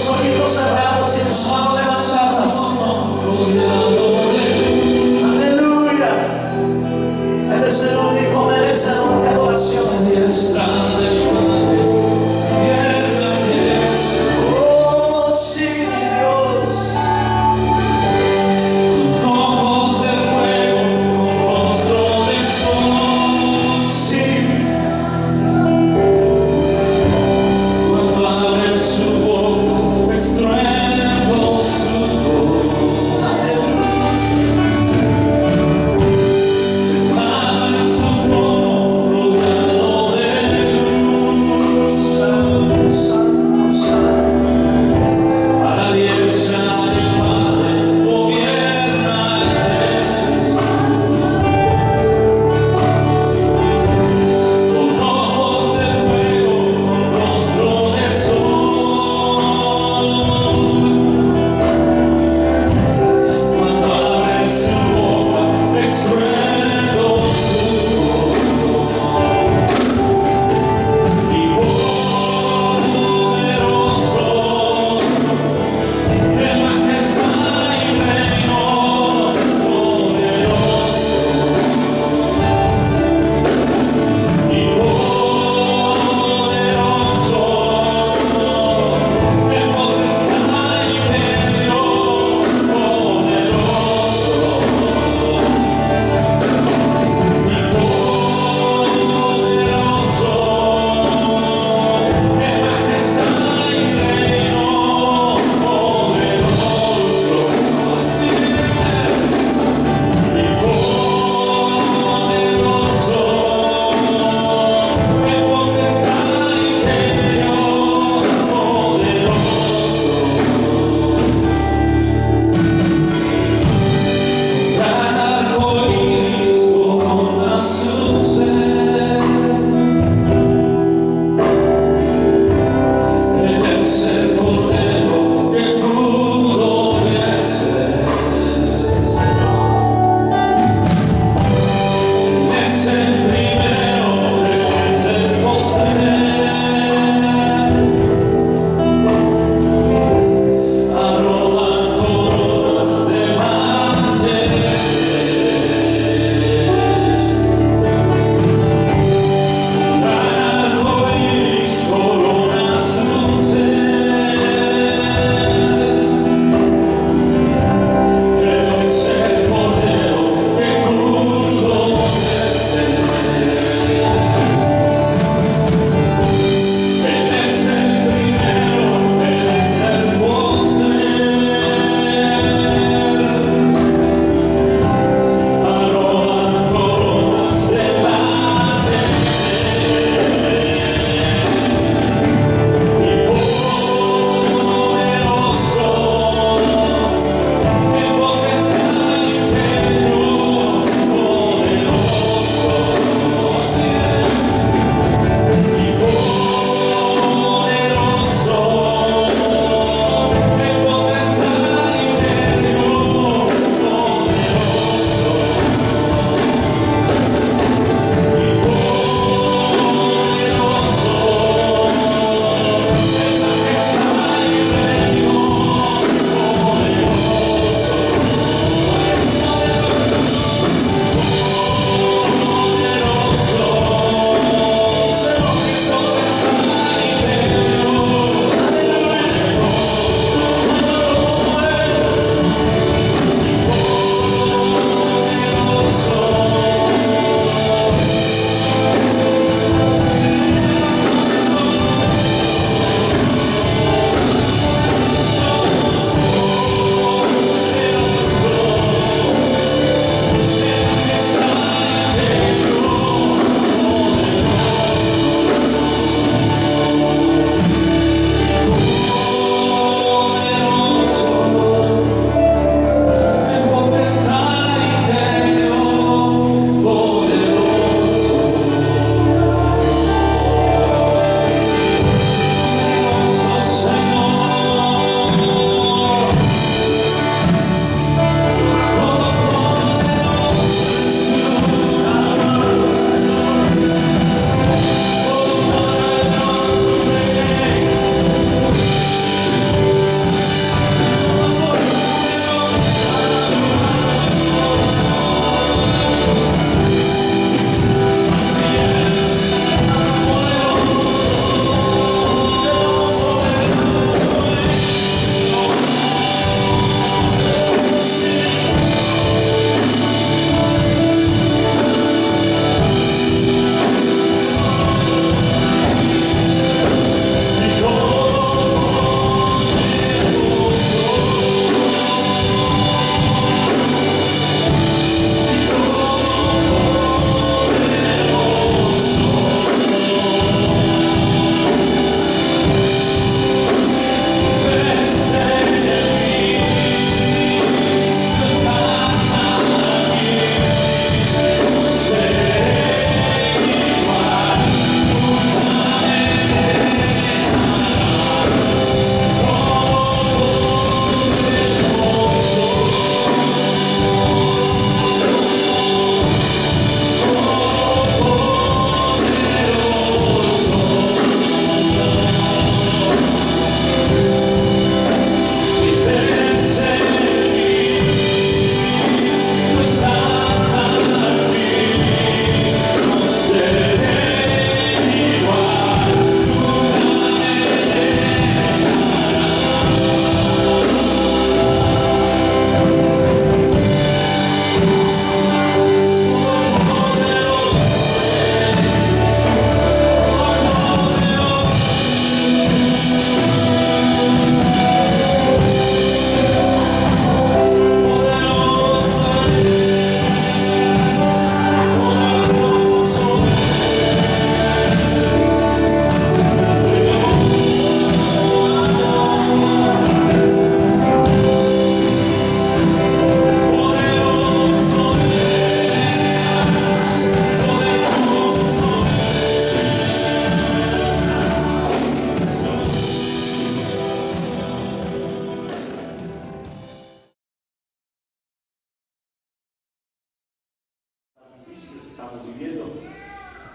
tus ojitos cerrados y tus manos levantadas. Aleluya. Él es el único merecedor de adoración. Oh, sí, mi Dios. Sí. Cuando abre su boca, estruendos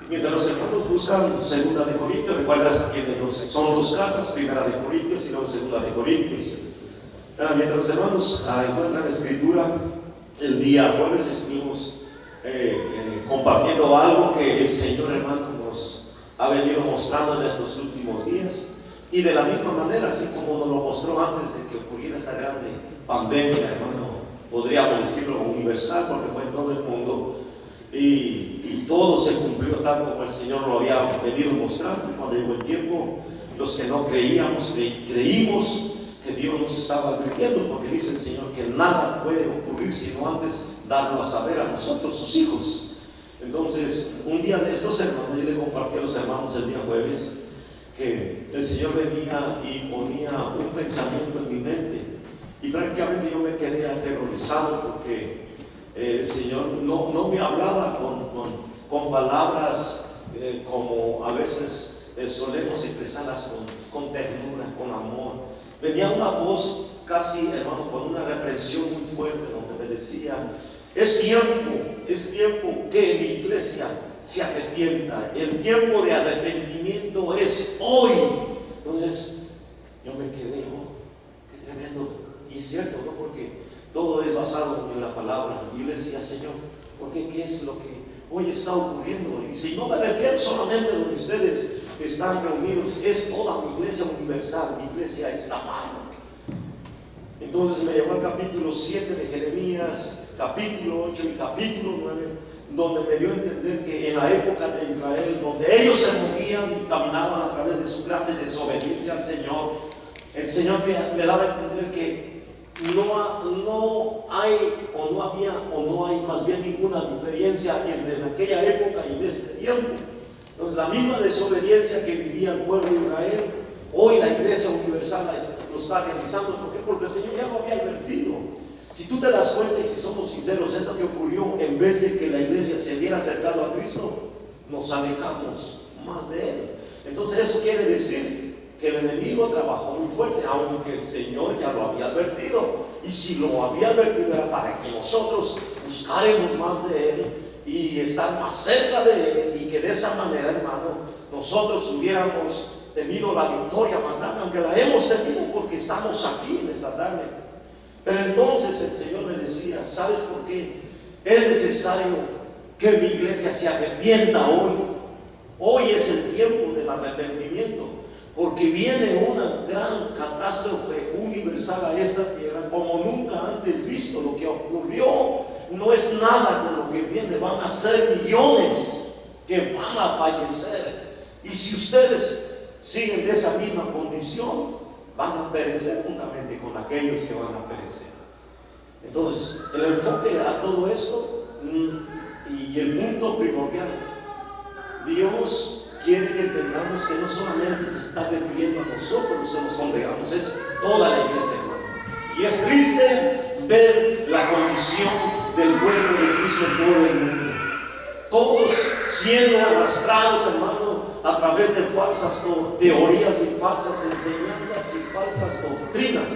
Mientras los hermanos buscan segunda de Corintios, recuerda que son dos cartas, primera de Corintios y luego segunda de Corintios. Mientras los hermanos encuentran la escritura, el día jueves estuvimos compartiendo algo que el Señor, hermano, nos ha venido mostrando en estos últimos días. Y de la misma manera, así como nos lo mostró antes de que ocurriera esta grande pandemia, hermano, podríamos decirlo universal, porque fue en todo el mundo, y todo se cumplió tal como el Señor lo había venido mostrando. Cuando llegó el tiempo, los que no creíamos, creímos que Dios nos estaba advirtiendo, porque dice el Señor que nada puede ocurrir sino antes darlo a saber a nosotros, sus hijos. Entonces, un día de estos, hermanos, yo le compartí a los hermanos el día jueves que el Señor venía y ponía un pensamiento en mi mente, y prácticamente yo me quedé aterrorizado porque el Señor no me hablaba con palabras como a veces solemos expresarlas con ternura, con amor. Venía una voz casi, hermano, con una reprensión muy fuerte, donde me decía: es tiempo que mi iglesia se arrepienta, el tiempo de arrepentimiento es hoy. Entonces yo me quedé, qué tremendo. Y es cierto, ¿no? Porque todo es basado en la palabra. Y yo le decía: Señor, porque ¿qué es lo que hoy está ocurriendo? Y si no me refiero solamente a donde ustedes están reunidos, es toda mi iglesia universal, mi iglesia está mal. Entonces me llevó al capítulo 7 de Jeremías, capítulo 8 y capítulo 9, donde me dio a entender que en la época de Israel, donde ellos se movían y caminaban a través de su grande desobediencia al Señor, el Señor me daba a entender que no hay más bien ninguna diferencia entre en aquella época y en este tiempo. Entonces, la misma desobediencia que vivía el pueblo de Israel, hoy la iglesia universal lo está realizando. ¿Por qué? Porque el Señor ya lo había advertido. Si tú te das cuenta, y si somos sinceros, esto que ocurrió, en vez de que la iglesia se hubiera acercado a Cristo, nos alejamos más de Él. Entonces eso quiere decir que el enemigo trabajó muy fuerte, aunque el Señor ya lo había advertido. Y si lo había advertido era para que nosotros buscáramos más de Él y estar más cerca de Él, y que de esa manera, hermano, nosotros hubiéramos tenido la victoria más grande, aunque la hemos tenido porque estamos aquí en esta tarde. Pero entonces el Señor me decía: ¿sabes por qué es necesario que mi iglesia se arrepienta hoy? Hoy es el tiempo del arrepentimiento, porque viene una gran catástrofe universal a esta tierra como nunca antes visto. Lo que ocurrió no es nada con lo que viene. Van a ser millones que van a fallecer, y si ustedes siguen de esa misma condición, van a perecer juntamente con aquellos que van a perecer. Entonces, el enfoque a todo esto y el punto primordial, Dios quiere que entendamos que no solamente se está refiriendo a nosotros los que nos congregamos, es toda la iglesia, hermano. Y es triste ver la condición del pueblo de Cristo en todo el mundo, todos siendo arrastrados, hermano, a través de falsas teorías y falsas enseñanzas y falsas doctrinas,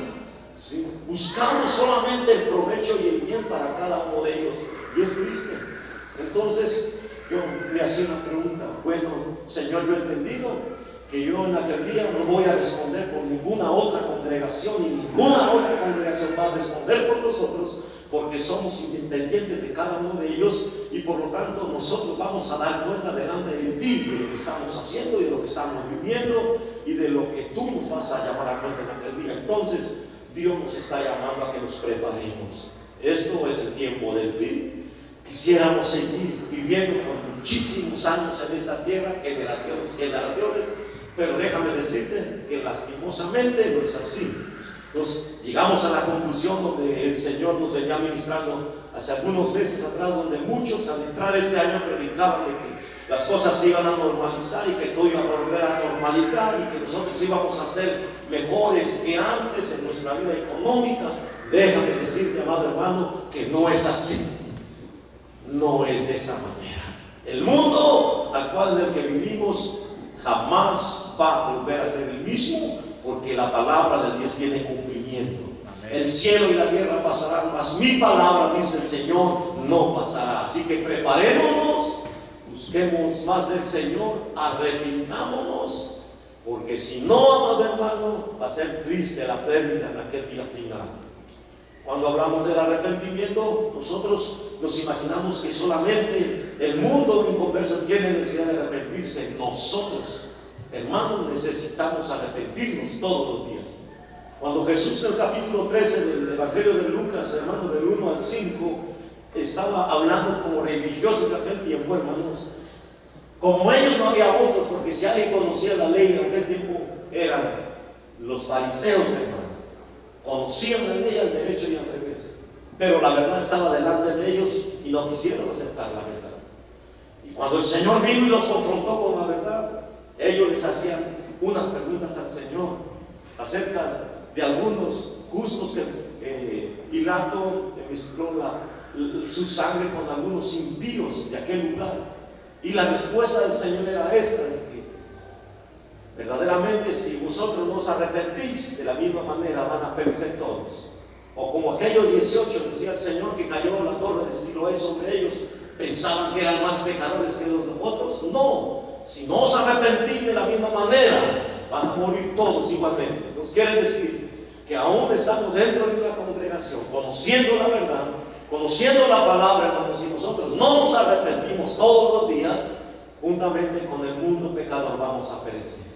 ¿sí? Buscando solamente el provecho y el bien para cada uno de ellos. Y es triste. Entonces yo me hacía una pregunta: bueno, Señor, yo he entendido que yo en aquel día no voy a responder por ninguna otra congregación, y ninguna otra congregación va a responder por nosotros, porque somos independientes de cada uno de ellos, y por lo tanto nosotros vamos a dar cuenta delante de ti de lo que estamos haciendo y de lo que estamos viviendo y de lo que tú nos vas a llamar a cuenta en aquel día. Entonces Dios nos está llamando a que nos preparemos. Esto es el tiempo del fin. Quisiéramos seguir viviendo por muchísimos años en esta tierra, generaciones, pero déjame decirte que lastimosamente no es así. Entonces llegamos a la conclusión donde el Señor nos venía ministrando hace algunos meses atrás, donde muchos al entrar este año predicaban de que las cosas se iban a normalizar y que todo iba a volver a normalidad y que nosotros íbamos a ser mejores que antes en nuestra vida económica. Déjame decirte, amado hermano, que no es así. No es de esa manera. El mundo actual en el que vivimos jamás va a volver a ser el mismo, porque la palabra de Dios tiene cumplimiento. Amén. El cielo y la tierra pasarán, mas mi palabra, dice el Señor, no pasará. Así que preparémonos, busquemos más del Señor, arrepintámonos, porque si no, amado hermano, va a ser triste la pérdida en aquel día final. Cuando hablamos del arrepentimiento, nosotros nos imaginamos que solamente el mundo inconverso tiene necesidad de arrepentirse. Nosotros, hermanos, necesitamos arrepentirnos todos los días. Cuando Jesús en el capítulo 13 del Evangelio de Lucas, hermano, del 1 al 5, estaba hablando como religiosos de aquel tiempo, hermanos, como ellos no había otros, porque si alguien conocía la ley en aquel tiempo eran los fariseos, hermano. Conocían la ley al derecho y al revés, pero la verdad estaba delante de ellos y no quisieron aceptar la verdad. Y cuando el Señor vino y los confrontó con la verdad, ellos les hacían unas preguntas al Señor acerca de algunos justos que Pilato mezcló su sangre con algunos impíos de aquel lugar. Y la respuesta del Señor era esta: de que verdaderamente si vosotros no os arrepentís, de la misma manera van a perecer todos. O como aquellos 18, decía el Señor, que cayó la torre de Siloé sobre ellos, pensaban que eran más pecadores que los otros. No, si no os arrepentís de la misma manera, van a morir todos igualmente. Entonces quiere decir que aún estamos dentro de una congregación, conociendo la verdad, conociendo la palabra, hermanos, y nosotros no nos arrepentimos todos los días, juntamente con el mundo pecador vamos a perecer.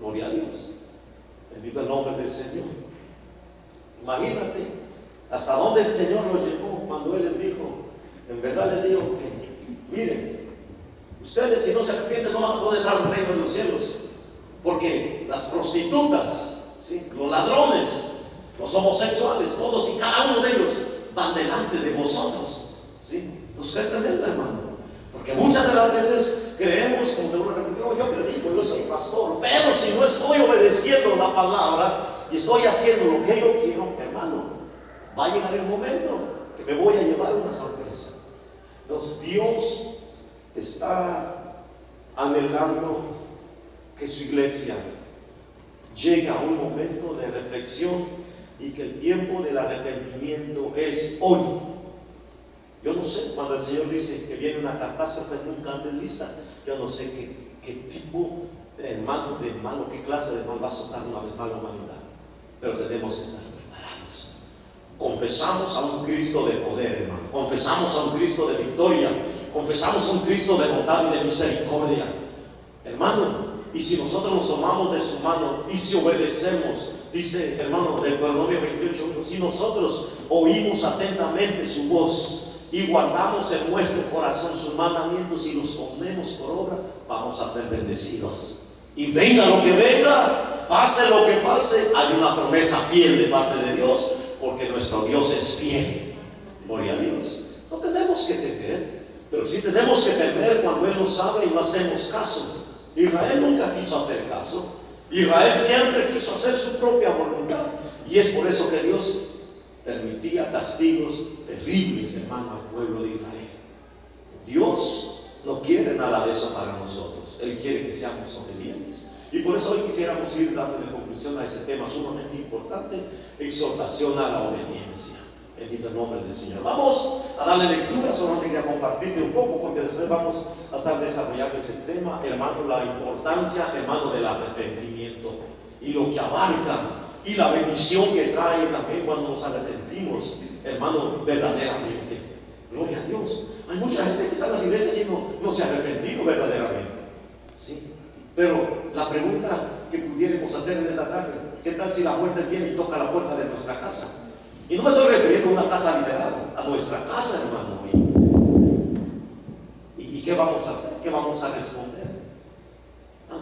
Gloria a Dios. Bendito el nombre del Señor. Imagínate hasta dónde el Señor los llevó cuando Él les dijo, en verdad les digo que, miren, ustedes si no se arrepienten no van a poder entrar al reino de los cielos, porque las prostitutas, ¿sí?, los ladrones, los homosexuales, todos y cada uno de ellos van delante de vosotros, ¿sí? Entonces, qué tremendo, hermano. Porque muchas de las veces creemos, como te vuelvo a repetir, yo predico, yo soy pastor, pero si no estoy obedeciendo la palabra y estoy haciendo lo que yo quiero, hermano, va a llegar el momento que me voy a llevar una sorpresa. Entonces Dios está anhelando que su iglesia llegue a un momento de reflexión y que el tiempo del arrepentimiento es hoy. Yo no sé, cuando el Señor dice que viene una catástrofe nunca antes vista, yo no sé qué tipo de hermano, qué clase de mal va a soltar una vez más la humanidad, pero tenemos que estar preparados. Confesamos a un Cristo de poder, hermano, confesamos a un Cristo de victoria, confesamos a un Cristo de bondad y de misericordia, hermano. Y si nosotros nos tomamos de su mano y si obedecemos, dice, hermano, del Deuteronomio 28:1, si nosotros oímos atentamente su voz y guardamos en nuestro corazón sus mandamientos y los ponemos por obra, vamos a ser bendecidos. Y venga lo que venga, pase lo que pase, hay una promesa fiel de parte de Dios, porque nuestro Dios es fiel. Gloria a Dios. No tenemos que temer, pero sí tenemos que temer cuando Él nos habla y no hacemos caso. Israel nunca quiso hacer caso. Israel siempre quiso hacer su propia voluntad, y es por eso que Dios permitía castigos terribles, hermano, al pueblo de Israel. Dios no quiere nada de eso para nosotros. Él quiere que seamos obedientes, y por eso hoy quisiéramos ir dando de conclusión a ese tema sumamente importante: exhortación a la obediencia. Bendito el nombre del Señor. Vamos a darle lectura. Solamente quería compartirle un poco, porque después vamos a estar desarrollando ese tema, hermano, la importancia, hermano, del arrepentimiento y lo que abarca y la bendición que trae también cuando nos arrepentimos, hermano, verdaderamente. Gloria a Dios. Hay mucha gente que está en las iglesias y no se ha arrepentido verdaderamente, ¿sí? Pero la pregunta que pudiéramos hacer en esta tarde: ¿qué tal si la muerte viene y toca la puerta de nuestra casa? Y no me estoy refiriendo a una casa literal, a nuestra casa, hermano. ¿Y qué vamos a hacer? ¿Qué vamos a responder?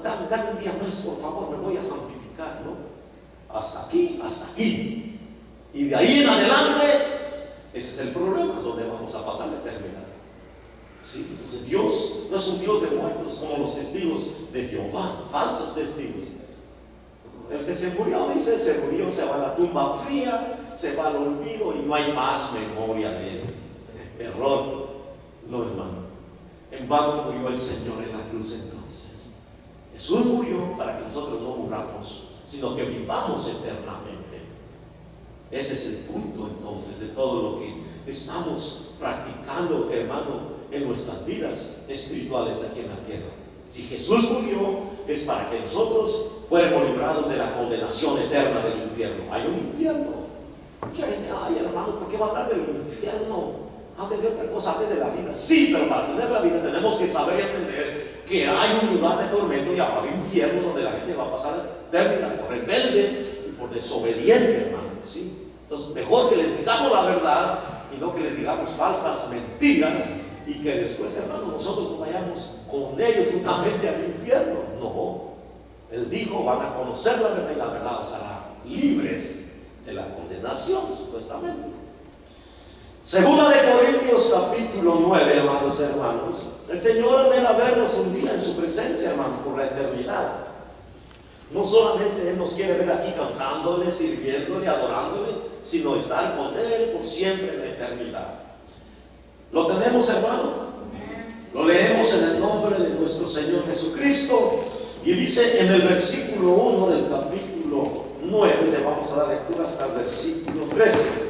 Dame un día más, por favor, me voy a santificar, ¿no? Hasta aquí, hasta aquí. Y de ahí en adelante, ese es el problema, donde vamos a pasar la eternidad. ¿Sí? Entonces Dios no es un Dios de muertos como los testigos de Jehová, falsos testigos. El que se murió, dice, se murió, se va a la tumba fría, se va al olvido y no hay más memoria de él. Error. No, hermano. En vano murió el Señor en la cruz entonces. Jesús murió para que nosotros no muramos, sino que vivamos eternamente. Ese es el punto entonces de todo lo que estamos practicando, hermano, en nuestras vidas espirituales aquí en la tierra. Si Jesús murió, es para que nosotros fuéramos librados de la condenación eterna del infierno. Hay un infierno. Mucha gente, ay hermano, ¿por qué va a hablar del infierno? Hable de otra cosa, hable de la vida. Sí, pero para tener la vida tenemos que saber y entender que hay un lugar de tormento llamado infierno, donde la gente va a pasar eternidad por rebelde y por desobediente, hermano. ¿Sí? Entonces, mejor que les digamos la verdad y no que les digamos falsas mentiras y que después, hermano, nosotros nos vayamos con ellos juntamente al infierno. No, Él dijo, van a conocer la verdad y la verdad os hará libres de la condenación, supuestamente. Segunda de Corintios capítulo 9, hermanos, el Señor anhela vernos un día en su presencia, hermano, por la eternidad. No solamente Él nos quiere ver aquí cantándole, sirviéndole, adorándole, sino estar con Él por siempre en la eternidad. ¿Lo tenemos, hermano? Lo leemos en el nombre de nuestro Señor Jesucristo y dice en el versículo 1 del capítulo 9, le vamos a dar lectura hasta el versículo 13.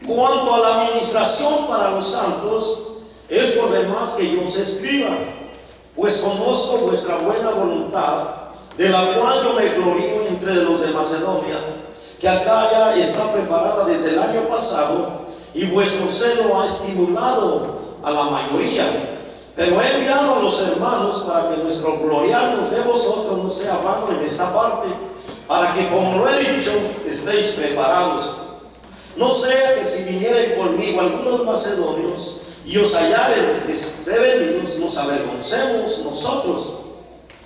Cuanto a la administración para los santos, es por demás que yo os escriba, pues conozco vuestra buena voluntad, de la cual yo me glorío entre los de Macedonia, que Acaya está preparada desde el año pasado, y vuestro celo ha estimulado a la mayoría. Pero he enviado a los hermanos para que nuestro gloriarnos de vosotros no sea vano en esta parte, para que, como lo he dicho, estéis preparados. No sea que si vinieren conmigo algunos macedonios y os hallaren desprevenidos, nos avergoncemos nosotros,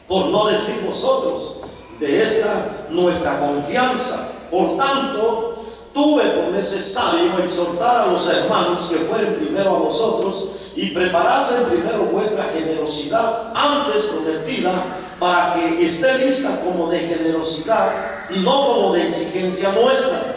por no decir vosotros, de esta nuestra confianza. Por tanto, tuve por necesario exhortar a los hermanos que fueren primero a vosotros y preparasen primero vuestra generosidad antes prometida, para que esté lista como de generosidad y no como de exigencia nuestra.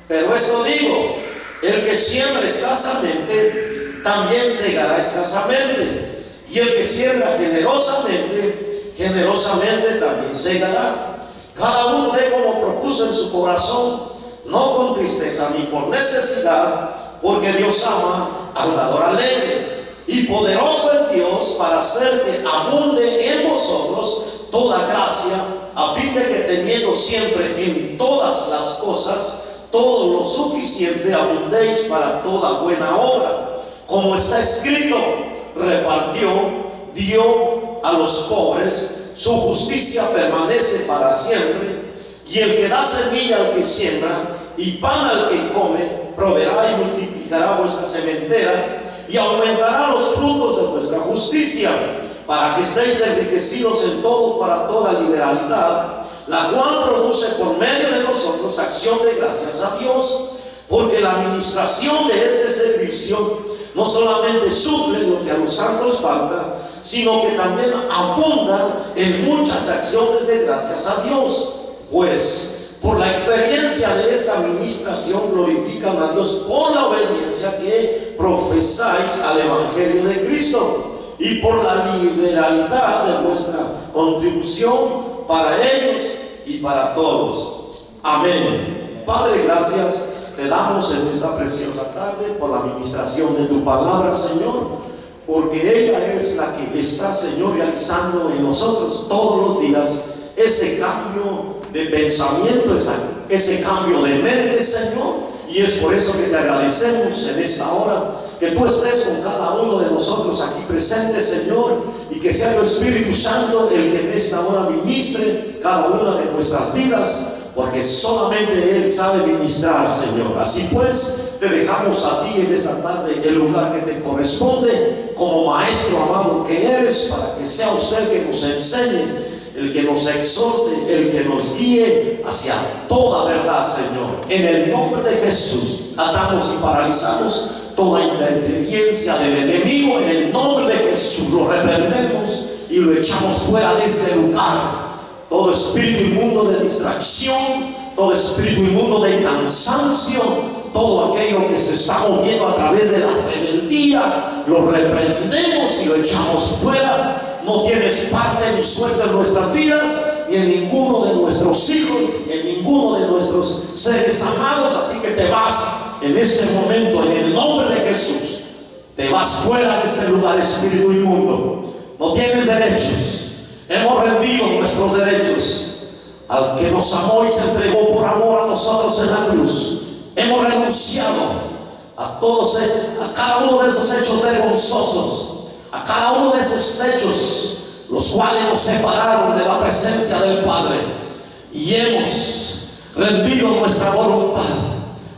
Pero esto digo, el que siembra escasamente, también segará escasamente, y el que siembra generosamente, generosamente también segará. Cada uno dé como propuso en su corazón, no con tristeza ni por necesidad, porque Dios ama al dador alegre. Y poderoso es Dios para hacer que abunde en vosotros toda gracia, a fin de que teniendo siempre en todas las cosas todo lo suficiente, abundéis para toda buena obra. Como está escrito, repartió, dio a los pobres, su justicia permanece para siempre. Y el que da semilla al que siembra y pan al que come, proveerá y multiplicará vuestra sementera y aumentará los frutos de vuestra justicia, para que estéis enriquecidos en todo para toda liberalidad, la cual produce por medio de nosotros acción de gracias a Dios. Porque la administración de este servicio no solamente suple lo que a los santos falta, sino que también abunda en muchas acciones de gracias a Dios. Pues por la experiencia de esta administración glorifican a Dios por la obediencia que profesáis al Evangelio de Cristo, y por la liberalidad de vuestra contribución para ellos y para todos. Amén. Padre, gracias te damos en esta preciosa tarde por la administración de tu palabra, Señor, porque ella es la que está, Señor, realizando en nosotros todos los días ese cambio de pensamiento, ese cambio de mente, Señor. Y es por eso que te agradecemos en esta hora, que tú estés con cada uno de nosotros aquí presentes, Señor, y que sea tu Espíritu Santo el que en esta hora ministre cada una de nuestras vidas, porque solamente Él sabe ministrar, Señor. Así pues, te dejamos a ti en esta tarde el lugar que te corresponde como Maestro amado que eres, para que sea usted el que nos enseñe, el que nos exhorte, el que nos guíe hacia toda verdad, Señor. En el nombre de Jesús, atamos y paralizamos toda interferencia del enemigo. En el nombre de Jesús lo reprendemos y lo echamos fuera de este lugar. Todo espíritu inmundo de distracción, todo espíritu inmundo de cansancio, todo aquello que se está moviendo a través de la rebeldía, lo reprendemos y lo echamos fuera. No tienes parte ni suerte en nuestras vidas, ni en ninguno de nuestros hijos, ni en ninguno de nuestros seres amados. Así que te vas en este momento en el nombre de Jesús. Te vas fuera de este lugar, espíritu inmundo. No tienes derechos. Hemos rendido nuestros derechos al que nos amó y se entregó por amor a nosotros en la cruz. Hemos renunciado a cada uno de esos hechos vergonzosos, a cada uno de esos hechos los cuales nos separaron de la presencia del Padre, y hemos rendido nuestra voluntad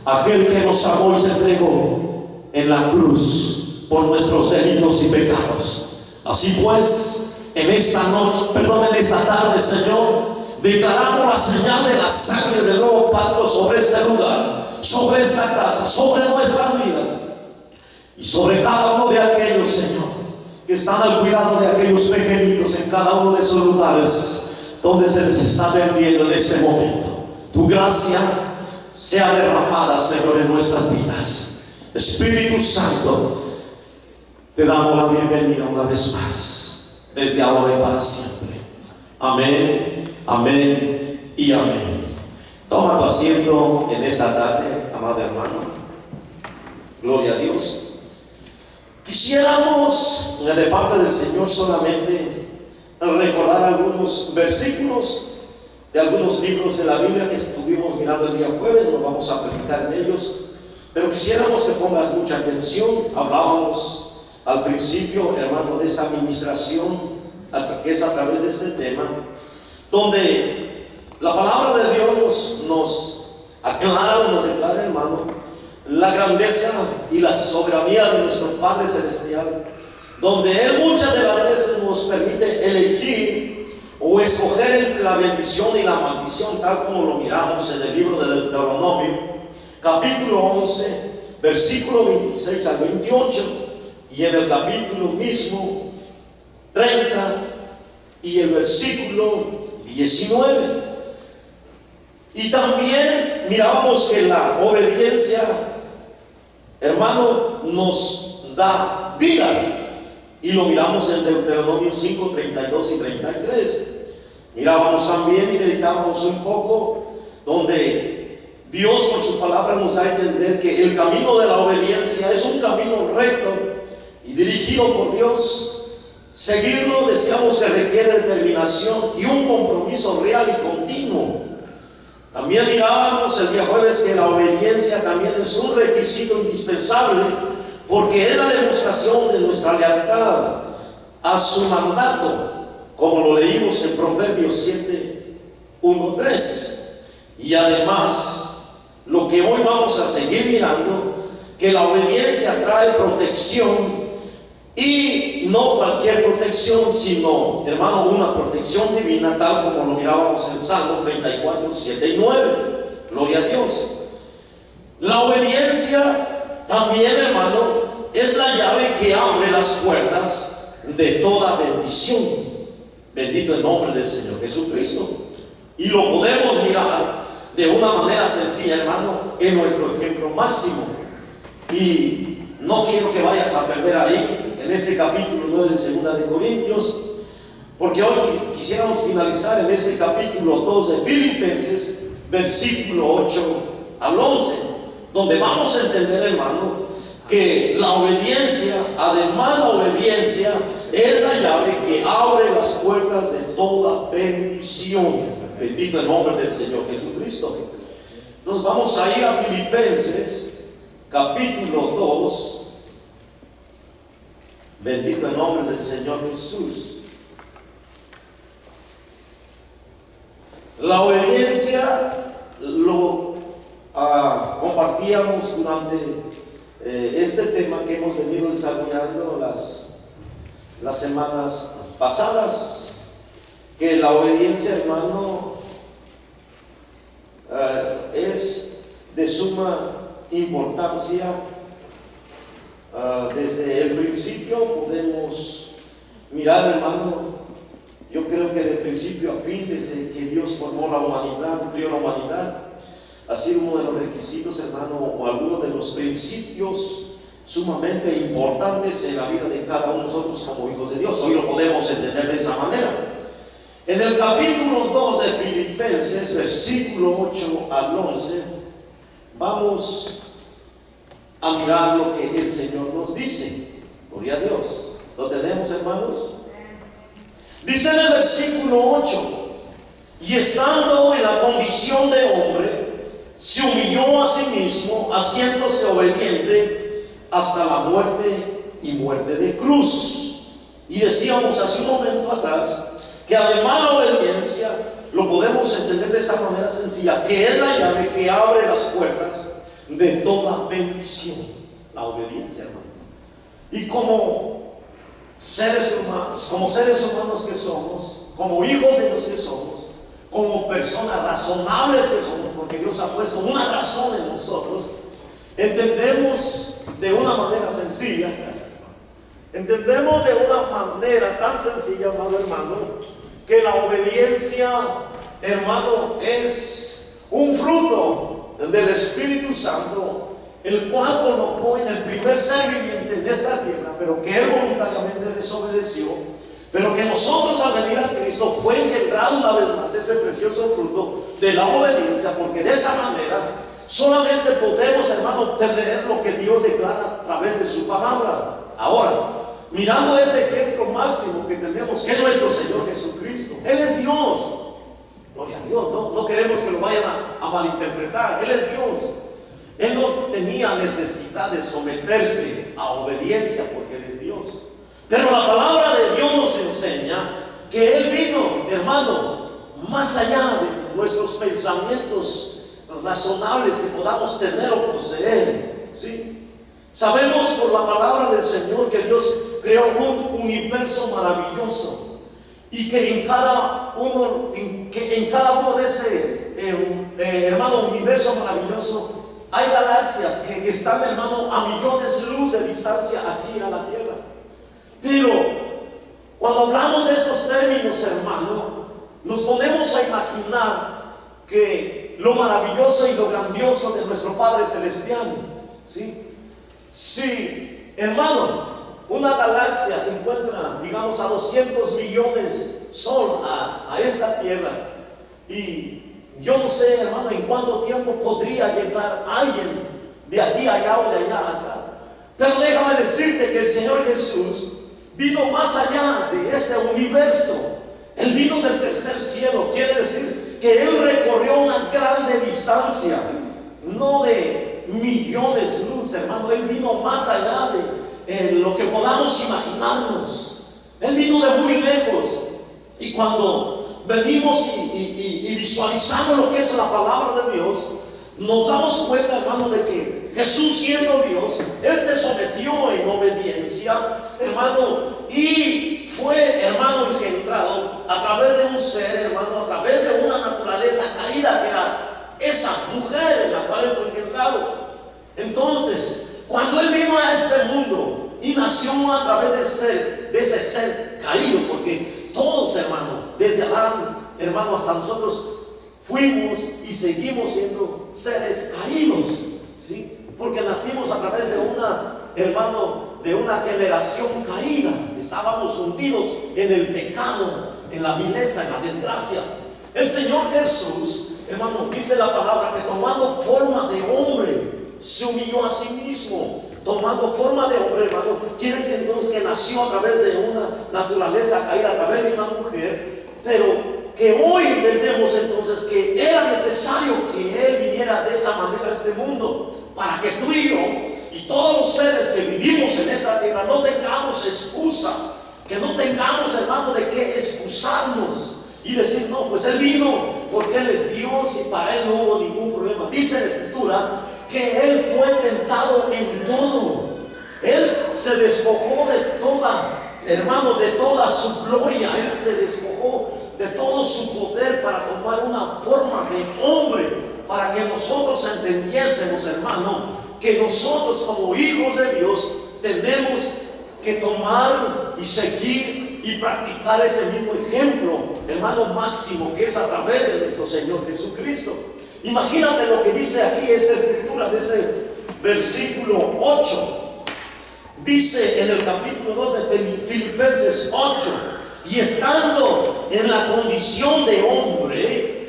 a aquel que nos amó y se entregó en la cruz por nuestros delitos y pecados. Así pues, en esta tarde, Señor, declaramos la señal de la sangre del nuevo pacto sobre este lugar, sobre esta casa, sobre nuestras vidas y sobre cada uno de aquellos, Señor, que están al cuidado de aquellos pequeñitos en cada uno de esos lugares donde se les está vendiendo en este momento. Tu gracia sea derramada, Señor, en nuestras vidas. Espíritu Santo, te damos la bienvenida una vez más, desde ahora y para siempre. Amén, amén y amén. Toma tu asiento en esta tarde, amado hermano. Gloria a Dios. Quisiéramos, de parte del Señor, solamente recordar algunos versículos de algunos libros de la Biblia que estuvimos mirando el día jueves. Nos vamos a predicar en ellos, pero quisiéramos que pongas mucha atención. Hablábamos al principio, hermano, de esta administración, que es a través de este tema, donde la palabra de Dios nos aclara, nos declara, hermano, la grandeza y la soberanía de nuestro Padre Celestial, donde Él muchas de las veces nos permite elegir o escoger entre la bendición y la maldición, tal como lo miramos en el libro de Deuteronomio, capítulo 11, versículo 26 al 28, y en el capítulo mismo 30 y el versículo 19. Y también mirábamos que la obediencia, hermano, nos da vida, y lo miramos en Deuteronomio 5, 32 y 33. Mirábamos también y meditábamos un poco donde Dios por su palabra nos da a entender que el camino de la obediencia es un camino recto y dirigido por Dios. Seguirlo, decíamos, que requiere determinación y un compromiso real y continuo. También mirábamos el día jueves que la obediencia también es un requisito indispensable, porque es la demostración de nuestra lealtad a su mandato, como lo leímos en Proverbios 7, 1, 3. Y además, lo que hoy vamos a seguir mirando, que la obediencia trae protección, y no cualquier protección, sino, hermano, una protección divina, tal como lo mirábamos en Salmo 34, 7 y 9. Gloria a Dios. La obediencia también, hermano, es la llave que abre las puertas de toda bendición. Bendito el nombre del Señor Jesucristo. Y lo podemos mirar de una manera sencilla, hermano, en nuestro ejemplo máximo. Y no quiero que vayas a perder ahí en este capítulo 9 de 2 de Corintios, porque hoy quisiéramos finalizar en este capítulo 2 de Filipenses, versículo 8 al 11, donde vamos a entender, hermano, que la obediencia, además la obediencia es la llave que abre las puertas de toda bendición. Bendito el nombre del Señor Jesucristo. Nos vamos a ir a Filipenses capítulo 2. Bendito el nombre del Señor Jesús. La obediencia lo compartíamos durante este tema que hemos venido desarrollando las semanas pasadas, que la obediencia, hermano, es de suma importancia. Desde el principio podemos mirar, hermano, yo creo que de principio a fin, desde que Dios formó la humanidad, creó la humanidad, ha sido uno de los requisitos, hermano, o algunos de los principios sumamente importantes en la vida de cada uno de nosotros como hijos de Dios. Hoy lo podemos entender de esa manera. En el capítulo 2 de Filipenses, versículo 8 al 11, vamos a mirar lo que el Señor nos dice. Gloria a Dios. ¿Lo tenemos, hermanos? Dice en el versículo 8: y estando en la condición de hombre, se humilló a sí mismo, haciéndose obediente hasta la muerte y muerte de cruz. Y decíamos hace un momento atrás que además la obediencia lo podemos entender de esta manera sencilla, que es la llave que abre las puertas de toda bendición. La obediencia, hermano. Y como seres humanos que somos, como hijos de Dios que somos, como personas razonables que somos, porque Dios ha puesto una razón en nosotros, entendemos de una manera sencilla. Entendemos de una manera tan sencilla, amado hermano, que la obediencia, hermano, es un fruto del Espíritu Santo, el cual colocó en el primer ser viviente de esta tierra, pero que él voluntariamente desobedeció, pero que nosotros al venir a Cristo fue engendrado una vez más ese precioso fruto de la obediencia, porque de esa manera solamente podemos, hermano, obtener lo que Dios declara a través de su palabra. Ahora, mirando este ejemplo máximo que tenemos, que es nuestro Señor Jesucristo, Él es Dios. Gloria a Dios. No queremos que lo vayan a malinterpretar. Él es Dios. Él no tenía necesidad de someterse a obediencia porque Él es Dios. Pero la palabra de Dios nos enseña que Él vino, hermano, más allá de nuestros pensamientos razonables que podamos tener o poseer, ¿sí? Sabemos por la palabra del Señor que Dios creó un universo maravilloso y que en cada uno de ese hermano universo maravilloso hay galaxias que están, hermano, a millones de luz de distancia aquí a la tierra. Pero cuando hablamos de estos términos, hermano, nos ponemos a imaginar que lo maravilloso y lo grandioso de nuestro Padre Celestial, ¿sí? Sí, hermano, una galaxia se encuentra, digamos, a 200 millones sol a esta tierra, y yo no sé, hermano, en cuánto tiempo podría llegar alguien de aquí a allá o de allá a acá. Pero déjame decirte que el Señor Jesús vino más allá de este universo. Él vino del tercer cielo. Quiere decir que Él recorrió una grande distancia, no de millones de luz, hermano. Él vino más allá de lo que podamos imaginarnos. Él vino de muy lejos. Y cuando venimos y visualizamos lo que es la palabra de Dios, nos damos cuenta, hermano, de que Jesús, siendo Dios, Él se sometió en obediencia, hermano, y fue, hermano, engendrado a través de un ser, hermano, a través de una naturaleza caída que era esa mujer en la cual Él fue engendrado. Entonces, cuando Él vino a este mundo y nació a través de ese ser caído, porque todos, hermano, desde Adán, hermano, hasta nosotros fuimos y seguimos siendo seres caídos, ¿sí? Porque nacimos a través de una generación caída. Estábamos hundidos en el pecado, en la vileza, en la desgracia. El Señor Jesús, hermano, dice la palabra que tomando forma de hombre, se humilló a sí mismo. Tomando forma de hombre, hermano, quiere decir entonces que nació a través de una naturaleza caída, a través de una mujer, pero que hoy entendemos entonces que era necesario que Él viniera de esa manera a este mundo, para que tú y yo y todos los seres que vivimos en esta tierra no tengamos excusa, que no tengamos, hermano, de qué excusarnos y decir, no, pues Él vino porque Él es Dios y para Él no hubo ningún problema. Dice la Escritura que Él fue tentado en todo. Él se despojó de toda, hermano, de toda su gloria. Él se despojó de todo su poder para tomar una forma de hombre, para que nosotros entendiésemos, hermano, que nosotros como hijos de Dios tenemos que tomar y seguir y practicar ese mismo ejemplo, hermano, máximo, que es a través de nuestro Señor Jesucristo. Imagínate lo que dice aquí esta escritura de este versículo 8. Dice en el capítulo 2 de Filipenses 8: y estando en la condición de hombre,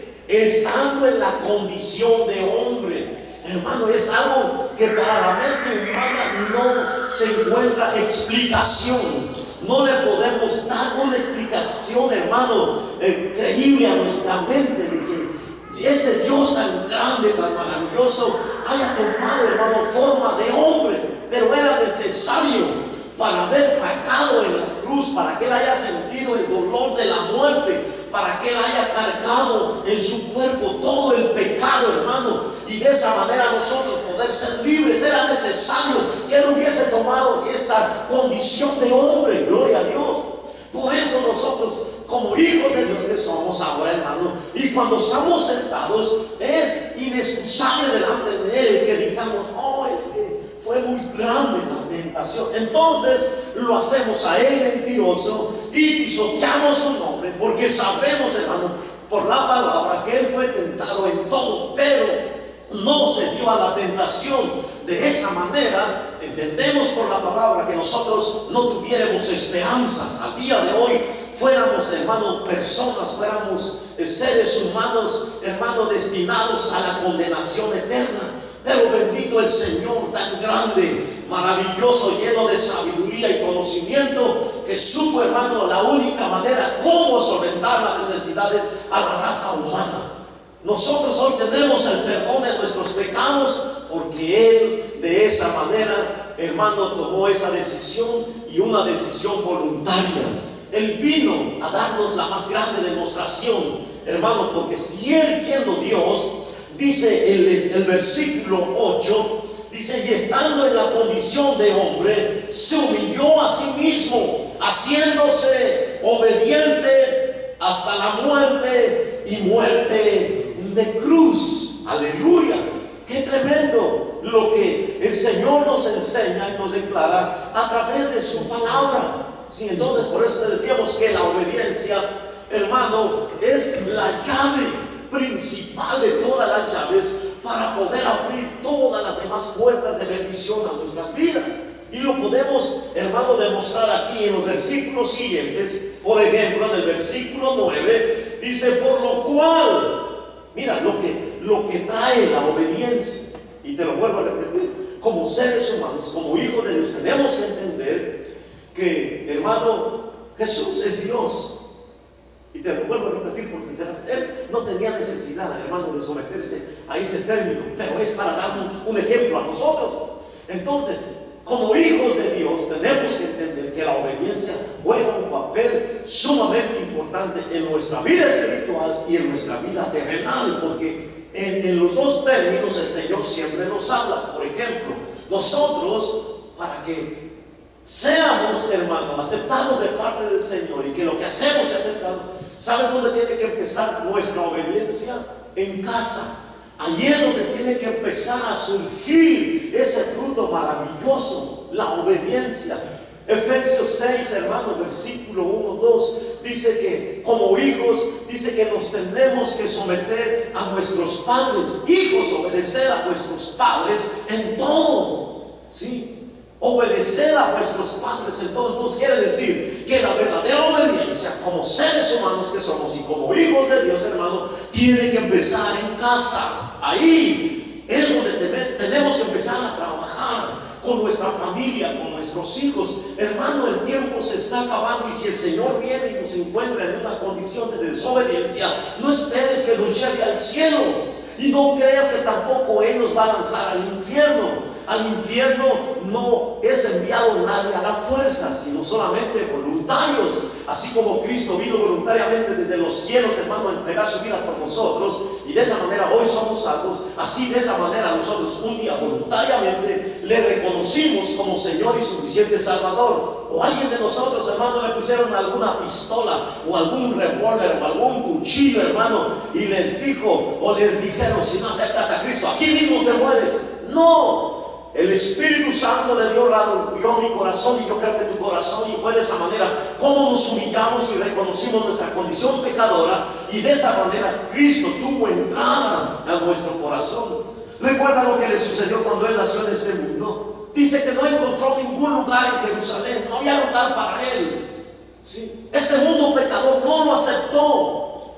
hermano, es algo que para la mente humana no se encuentra explicación. No le podemos dar una explicación, hermano, creíble a nuestra mente de que ese Dios tan grande, tan maravilloso, haya tomado, hermano, forma de hombre. Pero era necesario para haber pagado en la cruz, para que Él haya sentido el dolor de la muerte, para que Él haya cargado en su cuerpo todo el pecado, hermano, y de esa manera nosotros poder ser libres. Era necesario que Él hubiese tomado esa condición de hombre, gloria a Dios. Por eso nosotros, como hijos de Dios que somos ahora, hermano, y cuando somos tentados, es inexcusable delante de Él que digamos, oh, es que fue muy grande la tentación. Entonces lo hacemos a Él mentiroso y pisoteamos su nombre, porque sabemos, hermano, por la palabra que Él fue tentado en todo, pero no se dio a la tentación de esa manera. Entendemos por la palabra que nosotros no tuviéramos esperanzas al día de hoy, fuéramos, hermano, personas, fuéramos seres humanos, hermano, destinados a la condenación eterna. Pero bendito el Señor tan grande, maravilloso, lleno de sabiduría y conocimiento, que supo, hermano, la única manera cómo solventar las necesidades a la raza humana. Nosotros hoy tenemos el perdón de nuestros pecados porque Él de esa manera, hermano, tomó esa decisión, y una decisión voluntaria. Él vino a darnos la más grande demostración, hermano, porque si Él, siendo Dios, dice el versículo 8, dice, y estando en la condición de hombre, se humilló a sí mismo, haciéndose obediente hasta la muerte, y muerte de cruz. Aleluya. Qué tremendo lo que el Señor nos enseña y nos declara a través de su palabra. Sí, entonces por eso te decíamos que la obediencia, hermano, es la llave principal de todas las llaves para poder abrir todas las demás puertas de bendición a nuestras vidas. Y lo podemos, hermano, demostrar aquí en los versículos siguientes. Por ejemplo, en el versículo 9 dice, por lo cual, mira lo que trae la obediencia. Y te lo vuelvo a repetir, como seres humanos, como hijos de Dios, tenemos que entender que, hermano, Jesús es Dios. Y te lo vuelvo a repetir porque Él no tenía necesidad, hermano, de someterse a ese término, pero es para darnos un ejemplo a nosotros. Entonces, como hijos de Dios, tenemos que entender que la obediencia juega un papel sumamente importante en nuestra vida espiritual y en nuestra vida terrenal, porque en los dos términos el Señor siempre nos habla. Por ejemplo, nosotros, para que seamos, hermanos, aceptados de parte del Señor y que lo que hacemos sea aceptado, ¿sabes dónde tiene que empezar nuestra obediencia? En casa. Allí es donde tiene que empezar a surgir ese fruto maravilloso, la obediencia. Efesios 6, hermano, versículo 1, 2, dice que como hijos, dice que nos tenemos que someter a nuestros padres. Hijos, obedecer a vuestros padres en todo. ¿Sí? Obedecer a vuestros padres en todo. Entonces quiere decir que la verdadera obediencia, como seres humanos que somos y como hijos de Dios, hermano, tiene que empezar en casa. Ahí es donde tenemos que empezar a trabajar con nuestra familia, con nuestros hijos. Hermano, el tiempo se está acabando, y si el Señor viene y nos encuentra en una condición de desobediencia, no esperes que nos lleve al cielo, y no creas que tampoco Él nos va a lanzar al infierno. Al infierno no es enviado nadie a la fuerza, sino solamente voluntarios. Así como Cristo vino voluntariamente desde los cielos, hermano, a entregar su vida por nosotros, y de esa manera hoy somos salvos. Así, de esa manera, nosotros un día voluntariamente le reconocimos como Señor y suficiente Salvador. O alguien de nosotros, hermano, le pusieron alguna pistola o algún revólver o algún cuchillo, hermano, y les dijo o les dijeron, si no aceptas a Cristo, aquí mismo te mueres. No. El Espíritu Santo de Dios radicó mi corazón, y yo creo que tu corazón, y fue de esa manera como nos humillamos y reconocimos nuestra condición pecadora, y de esa manera Cristo tuvo entrada a nuestro corazón. Recuerda lo que le sucedió cuando Él nació en este mundo. Dice que no encontró ningún lugar en Jerusalén, no había lugar para Él. ¿Sí? Este mundo pecador no lo aceptó.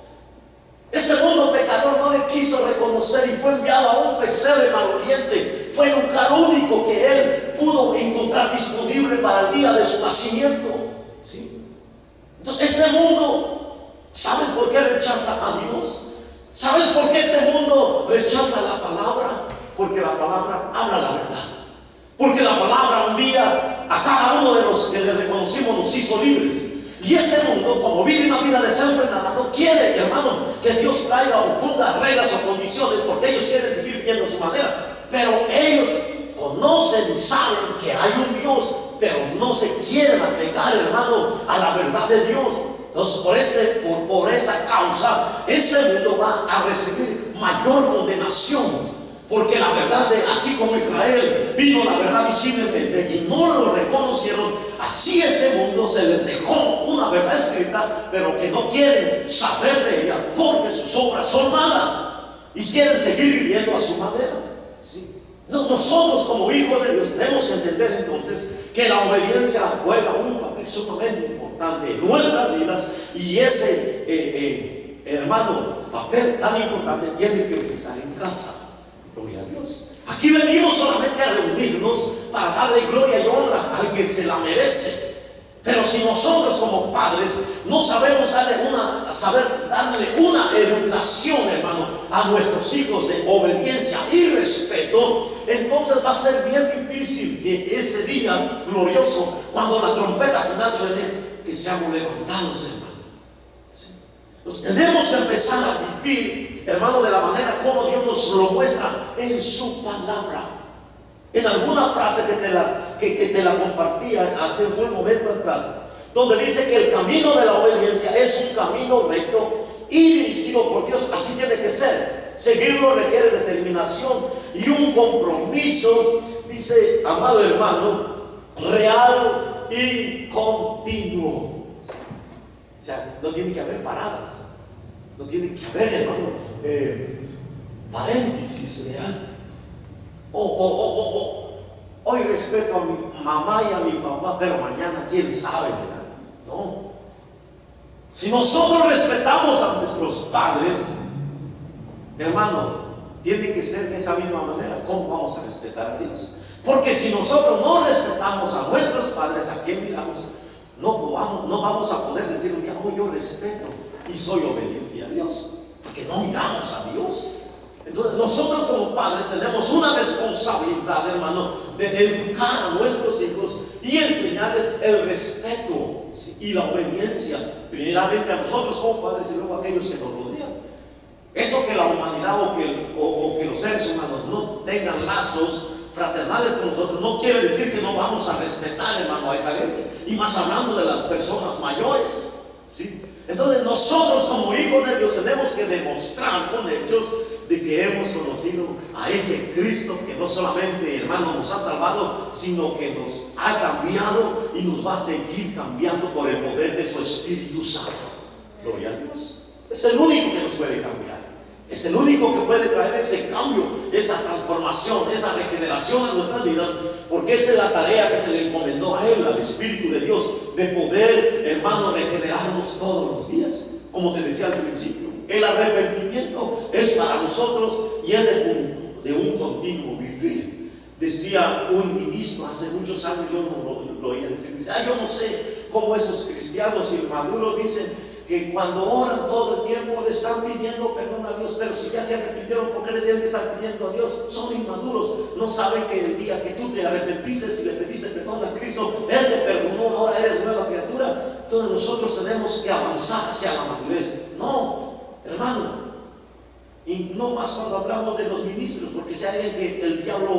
Este mundo pecador no le quiso reconocer y fue enviado a un pesebre maloliente. Fue el lugar único que él pudo encontrar disponible para el día de su nacimiento. ¿Sí? Entonces, este mundo, ¿sabes por qué rechaza a Dios? ¿Sabes por qué este mundo rechaza la palabra? Porque la palabra habla la verdad. Porque la palabra un día a cada uno de los que le reconocimos nos hizo libres. Y este mundo, como vive una vida desenfrenada, no quiere, hermano, que Dios traiga o ponga reglas o condiciones, porque ellos quieren seguir viviendo a su manera. Pero ellos conocen y saben que hay un Dios, pero no se quieren apegar, hermano, a la verdad de Dios. Entonces, por esa causa, este mundo va a recibir mayor condenación. Porque la verdad, así como Israel vino la verdad visiblemente y no lo reconocieron, así este mundo se les dejó una verdad escrita, pero que no quieren saber de ella porque sus obras son malas y quieren seguir viviendo a su manera. ¿Sí? Nosotros como hijos de Dios tenemos que entender entonces que la obediencia juega un papel sumamente importante en nuestras vidas, y ese hermano, papel tan importante tiene que empezar en casa. Gloria a Dios. Aquí venimos solamente a reunirnos para darle gloria y honra al que se la merece. Pero si nosotros como padres no sabemos darle una educación, hermano, a nuestros hijos de obediencia y respeto, entonces va a ser bien difícil que ese día glorioso, cuando la trompeta final suene, que seamos levantados, hermano. ¿Sí? Entonces tenemos que empezar a vivir, hermano, de la manera como Dios nos lo muestra en su palabra. En alguna frase que te la compartía hace un buen momento atrás, donde dice que el camino de la obediencia es un camino recto y dirigido por Dios. Así tiene que ser. Seguirlo requiere determinación y un compromiso, dice, amado hermano, real y continuo. O sea, no tiene que haber paradas, no tiene que haber, hermano, paréntesis, ¿verdad? Hoy respeto a mi mamá y a mi papá, pero mañana quién sabe, ¿verdad? No. Si nosotros respetamos a nuestros padres, hermano, tiene que ser de esa misma manera. ¿Cómo vamos a respetar a Dios? Porque si nosotros no respetamos a nuestros padres, ¿a quién miramos? No vamos a poder decir un día, oh, yo respeto y soy obediente a Dios, porque no miramos a Dios. Entonces nosotros como padres tenemos una responsabilidad, hermano, de educar a nuestros hijos y enseñarles el respeto y la obediencia, primeramente a nosotros como padres y luego a aquellos que nos rodean. Eso que la humanidad o que los seres humanos no tengan lazos fraternales con nosotros no quiere decir que no vamos a respetar, hermano, a esa gente, y más hablando de las personas mayores, ¿sí? Entonces nosotros como hijos de Dios tenemos que demostrar con hechos de que hemos conocido a ese Cristo que no solamente, hermano, nos ha salvado, sino que nos ha cambiado y nos va a seguir cambiando por el poder de su Espíritu Santo. Gloria a Dios. Es el único que nos puede cambiar. Es el único que puede traer ese cambio, esa transformación, esa regeneración en nuestras vidas, porque esa es la tarea que se le encomendó a Él, al Espíritu de Dios, de poder, hermano, regenerarnos todos los días. Como te decía al principio, el arrepentimiento es para nosotros y es de un continuo vivir. Decía un ministro hace muchos años, yo no lo oía decir, dice, yo no sé cómo esos cristianos inmaduros dicen que cuando oran todo el tiempo le están pidiendo perdón a Dios, pero si ya se arrepintieron, ¿por qué le tienen que estar pidiendo a Dios? Son inmaduros, no saben que el día que tú te arrepentiste, si le pediste perdón a Cristo, Él te perdonó, ahora eres nueva criatura. Entonces nosotros tenemos que avanzar hacia la madurez. No, hermano, y no más cuando hablamos de los ministros, porque si hay alguien que el diablo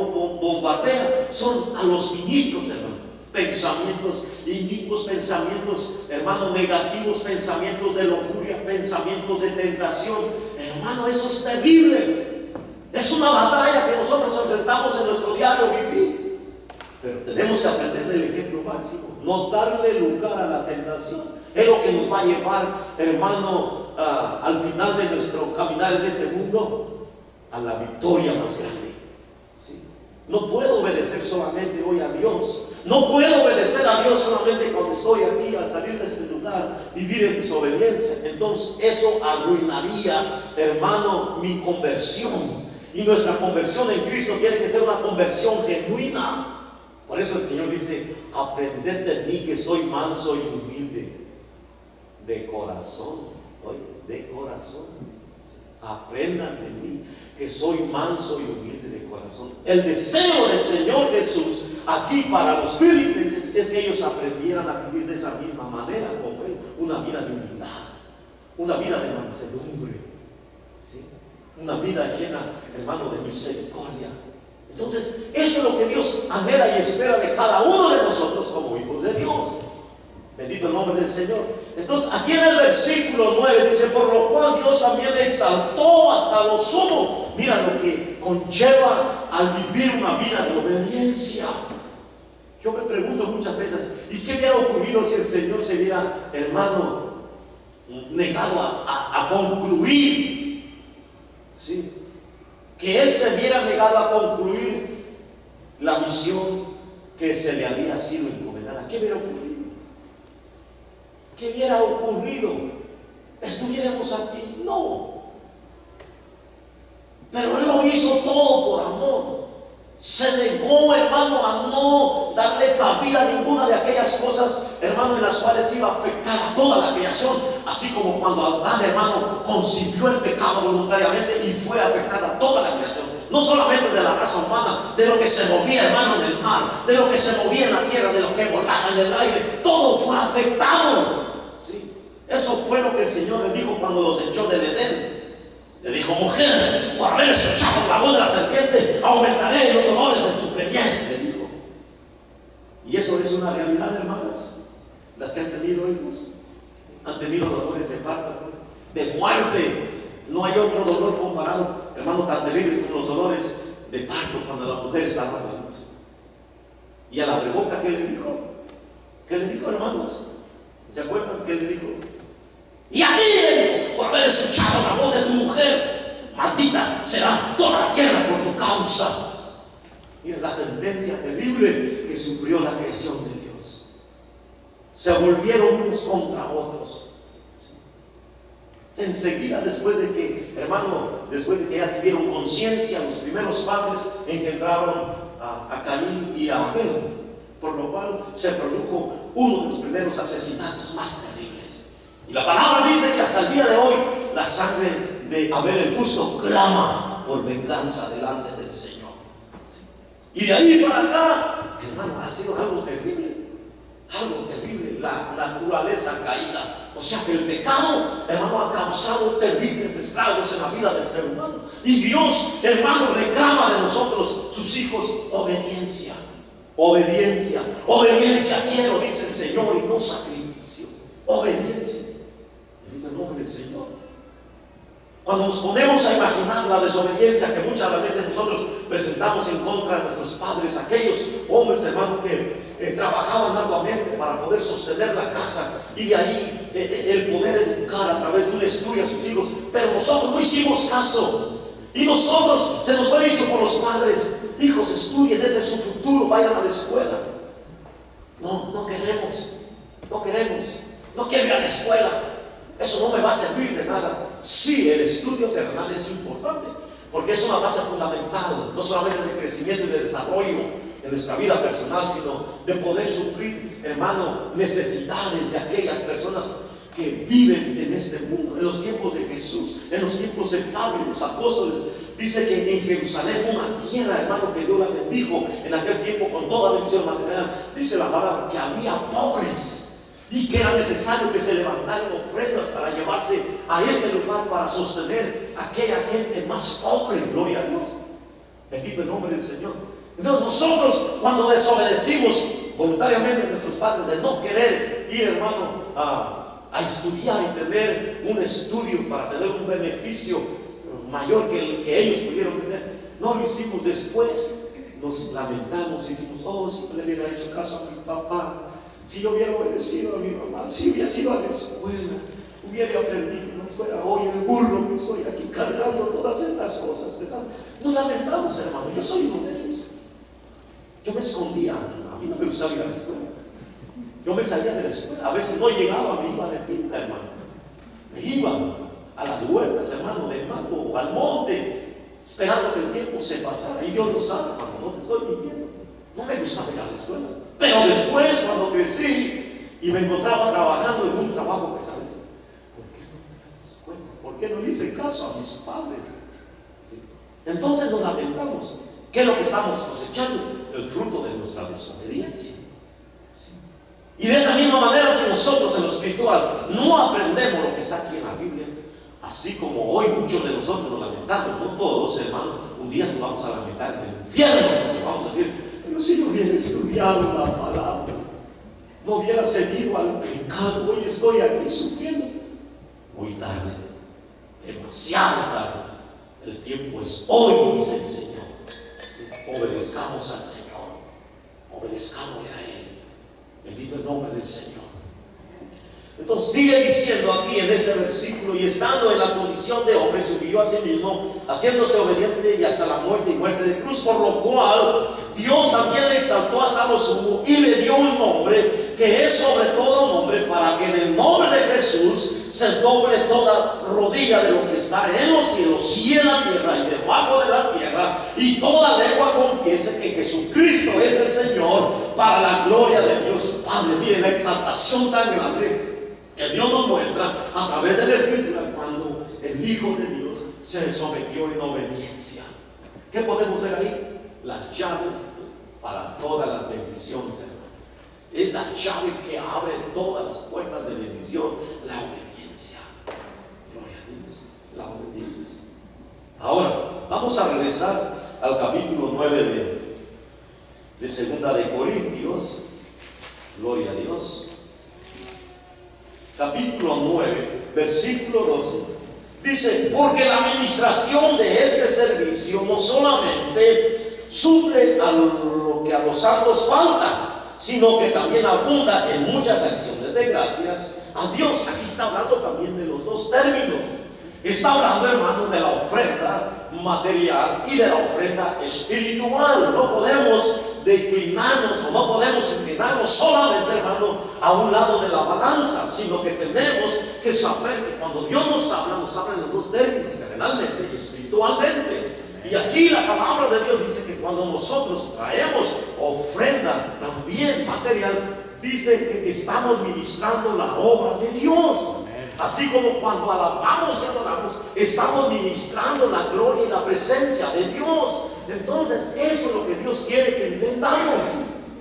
bombardea, son a los ministros, hermano. Pensamientos inicuos, pensamientos, hermano, negativos, pensamientos de lujuria, pensamientos de tentación. Hermano, eso es terrible. Es una batalla que nosotros enfrentamos en nuestro diario vivir. Pero tenemos que aprender del ejemplo máximo, no darle lugar a la tentación. Es lo que nos va a llevar, hermano, al final de nuestro caminar en este mundo, a la victoria más grande. ¿Sí? No puedo obedecer solamente hoy a Dios. No puedo obedecer a Dios solamente cuando estoy aquí, al salir de este lugar, vivir en desobediencia. Entonces eso arruinaría, hermano, mi conversión. Y nuestra conversión en Cristo tiene que ser una conversión genuina. Por eso el Señor dice: aprended de mí, que soy manso y humilde de corazón. Oye, de corazón. Aprendan de mí, que soy manso y humilde de corazón. El deseo del Señor Jesús aquí para los filipenses es que ellos aprendieran a vivir de esa misma manera como Él, una vida de humildad, una vida de mansedumbre, ¿sí? Una vida llena, hermano, de misericordia. Entonces, eso es lo que Dios anhela y espera de cada uno de nosotros como hijos de Dios. Bendito el nombre del Señor. Entonces, aquí en el versículo 9 dice: por lo cual Dios también le exaltó hasta lo sumo. Mira lo que conlleva al vivir una vida de obediencia. Yo me pregunto muchas veces: ¿y qué hubiera ocurrido si el Señor se hubiera, hermano, negado a concluir? ¿Sí? Que Él se hubiera negado a concluir la misión que se le había sido encomendada. ¿Qué hubiera ocurrido? ¿Qué hubiera ocurrido? ¿Estuviéramos aquí? No. Pero Él lo hizo todo por amor. Se negó, hermano, a no darle cabida a ninguna de aquellas cosas, hermano, en las cuales iba a afectar a toda la creación. Así como cuando Adán, hermano, concibió el pecado voluntariamente y fue afectada toda la creación. No solamente de la raza humana, de lo que se movía, hermano, en el mar, de lo que se movía en la tierra, de lo que volaba en el aire. Todo fue afectado. ¿Sí? Eso fue lo que el Señor le dijo cuando los echó del Edén. Le dijo: mujer, por haber escuchado la voz de la serpiente, aumentaré los dolores en tu preñez, le dijo. Y eso es una realidad, hermanas. Las que han tenido hijos han tenido dolores de parto, de muerte. No hay otro dolor comparado, hermano, tan terrible como los dolores de parto cuando la mujer está dando a luz. Y a la breboca, ¿qué le dijo? ¿Qué le dijo, hermanos? ¿Se acuerdan qué le dijo? Y a ti, por haber escuchado la voz de tu mujer, maldita será toda la tierra por tu causa. Miren la sentencia terrible que sufrió la creación de Dios. Se volvieron unos contra otros. Enseguida, después de que, hermano, después de que ya tuvieron conciencia, los primeros padres engendraron a Caín y a Abel, por lo cual se produjo uno de los primeros asesinatos más terribles. Y la palabra dice que hasta el día de hoy la sangre de Abel el justo clama por venganza delante del Señor. Y de ahí para acá, hermano, ha sido algo terrible. Algo terrible, la naturaleza caída. O sea que el pecado, hermano, ha causado terribles estragos en la vida del ser humano. Y Dios, hermano, reclama de nosotros, sus hijos, obediencia. Obediencia, obediencia quiero, dice el Señor, y no sacrificio. Obediencia. Bendito el nombre del Señor. Cuando nos ponemos a imaginar la desobediencia que muchas veces nosotros presentamos en contra de nuestros padres, aquellos hombres, hermanos, que trabajaban arduamente para poder sostener la casa y de ahí el poder educar a través de un estudio a sus hijos, pero nosotros no hicimos caso. Y nosotros, se nos fue dicho por los padres: hijos, estudien, ese es su futuro, vayan a la escuela. No queremos, no quiero ir a la escuela, eso no me va a servir de nada. Sí, el estudio terrenal es importante, porque es una base fundamental, no solamente de crecimiento y de desarrollo en nuestra vida personal, sino de poder suplir, hermano, necesidades de aquellas personas que viven en este mundo. En los tiempos de Jesús, en los tiempos de Pablo y los apóstoles, dice que en Jerusalén, una tierra, hermano, que Dios la bendijo en aquel tiempo con toda bendición material, dice la palabra que había pobres y que era necesario que se levantaran ofrendas para llevarse a ese lugar para sostener a aquella gente más pobre. Gloria a Dios, bendito el nombre del Señor. Entonces nosotros, cuando desobedecimos voluntariamente a nuestros padres de no querer ir, hermano, a estudiar y tener un estudio para tener un beneficio mayor que el que ellos pudieron tener, no lo hicimos. Después nos lamentamos y decimos: oh, si le hubiera hecho caso a mi papá, si yo hubiera obedecido a mi mamá, si hubiera ido a la escuela, hubiera aprendido, no fuera hoy el burro que soy aquí cargando todas estas cosas pesadas. Nos lamentamos, hermano. Yo soy uno de ellos. Yo me escondía a mí no me gustaba ir a la escuela. Yo me salía de la escuela, a veces no llegaba, me iba de pinta, hermano. Me iba a las huertas, hermano, de mango, al monte, esperando que el tiempo se pasara. Y Dios lo sabe, hermano, no te estoy mintiendo. No me gustaba ir a la escuela. Pero después, cuando crecí y me encontraba trabajando en un trabajo pesado, ¿por qué no ir a la escuela? ¿Por qué no le hice caso a mis padres? ¿Sí? Entonces nos lamentamos. ¿Qué es lo que estamos cosechando? El fruto de nuestra desobediencia. ¿Sí? Y de esa misma manera, si nosotros en lo espiritual no aprendemos lo que está aquí en la Biblia, así como hoy muchos de nosotros nos lamentamos, no todos, hermano, un día nos vamos a lamentar en el infierno, porque vamos a decir: pero si yo hubiera estudiado la palabra, no hubiera seguido al pecado, hoy estoy aquí sufriendo. Muy tarde, demasiado tarde. El tiempo es hoy, dice el Señor. ¿Sí? Obedezcamos al Señor, obedezcámosle a Él. Bendito el nombre del Señor. Entonces sigue diciendo aquí en este versículo: y estando en la condición de hombre, se humilló a sí mismo, haciéndose obediente y hasta la muerte y muerte de cruz, por lo cual Dios también le exaltó hasta lo sumo y le dio un nombre que es sobre todo nombre, para que en el nombre de Jesús se doble toda rodilla de lo que está en los cielos y en la tierra y debajo de la tierra, y toda lengua confiese que Jesucristo es el Señor, para la gloria de Dios Padre. Miren la exaltación tan grande que Dios nos muestra a través de la Escritura cuando el Hijo de Dios se sometió en obediencia. ¿Qué podemos ver ahí? Las llaves para todas las bendiciones, hermano. Es la llave que abre todas las puertas de bendición, la obediencia. Gloria a Dios, la obediencia. Ahora, vamos a regresar al capítulo 9 de Segunda de Corintios. Gloria a Dios. Capítulo 9, versículo 12. Dice: porque la administración de este servicio no solamente suple a lo que a los santos falta, sino que también abunda en muchas acciones de gracias a Dios. Aquí está hablando también de los dos términos. Está hablando, hermano, de la ofrenda material y de la ofrenda espiritual. No podemos declinarnos, o no podemos inclinarnos solamente, hermano, a un lado de la balanza, sino que tenemos que saber que cuando Dios nos habla en los dos términos, terrenalmente y espiritualmente. Y aquí la palabra de Dios dice que cuando nosotros traemos ofrenda también material, dice que estamos ministrando la obra de Dios. Así como cuando alabamos y adoramos, estamos ministrando la gloria y la presencia de Dios. Entonces, eso es lo que Dios quiere que entendamos.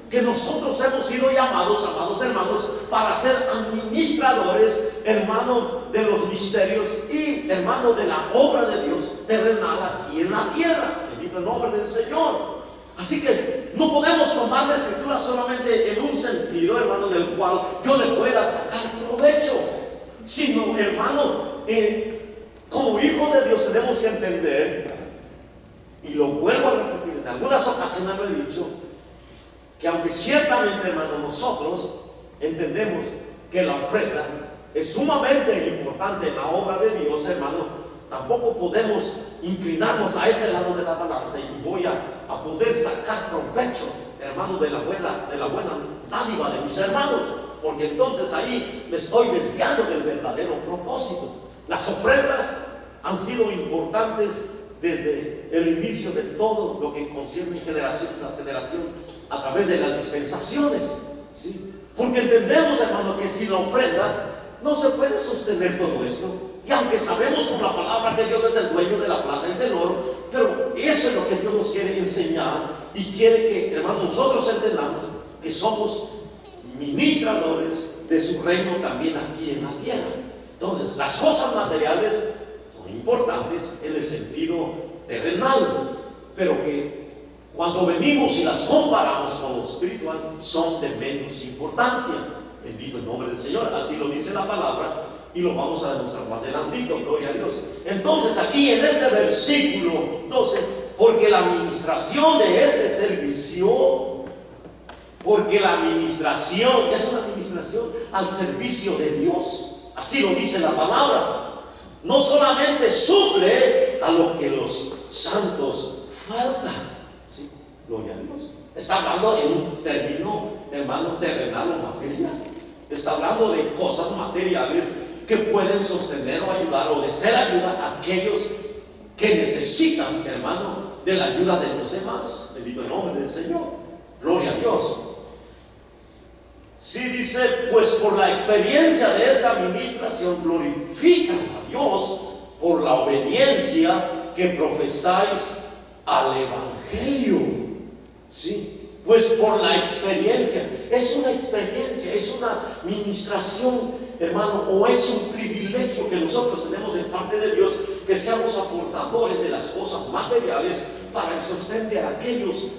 Que nosotros hemos sido llamados, amados hermanos, para ser administradores, hermano, de los misterios y, hermano, de la obra de Dios terrenal aquí en la tierra. Bendito el nombre del Señor. Así que no podemos tomar la Escritura solamente en un sentido, hermano, del cual yo le pueda sacar provecho, sino, hermano, como hijos de Dios tenemos que entender, y lo vuelvo a repetir, en algunas ocasiones lo he dicho, que aunque ciertamente, hermano, nosotros entendemos que la ofrenda es sumamente importante en la obra de Dios, hermano, tampoco podemos inclinarnos a ese lado de la balanza y voy a poder sacar provecho, hermano, de la buena dádiva de mis hermanos, porque entonces ahí me estoy desviando del verdadero propósito. Las ofrendas han sido importantes desde el inicio de todo lo que concierne generación tras generación a través de las dispensaciones, ¿sí? Porque entendemos, hermano, que sin la ofrenda no se puede sostener todo esto. Y aunque sabemos por la palabra que Dios es el dueño de la plata y del oro, pero eso es lo que Dios nos quiere enseñar y quiere que, hermano, nosotros entendamos que somos ministradores de su reino también aquí en la tierra. Entonces, las cosas materiales son importantes en el sentido terrenal, pero que cuando venimos y las comparamos con lo espiritual, son de menos importancia. Bendito el nombre del Señor, así lo dice la palabra y lo vamos a demostrar más adelantito, gloria a Dios. Entonces aquí en este versículo 12, porque la administración de este servicio, porque la administración es una administración al servicio de Dios, así lo dice la palabra, no solamente suple a lo que los santos faltan, ¿sí? Gloria a Dios. Está hablando en un término, hermano, terrenal o material. Está hablando de cosas materiales que pueden sostener o ayudar o de ser ayuda a aquellos que necesitan, hermano, de la ayuda de los demás. Bendito el nombre del Señor. Gloria a Dios. Sí, dice, pues por la experiencia de esta administración glorifican a Dios por la obediencia que profesáis al Evangelio. Sí, pues por la experiencia. Es una experiencia, es una ministración, hermano, o es un privilegio que nosotros tenemos en parte de Dios, que seamos aportadores de las cosas materiales para el sostén de aquellos,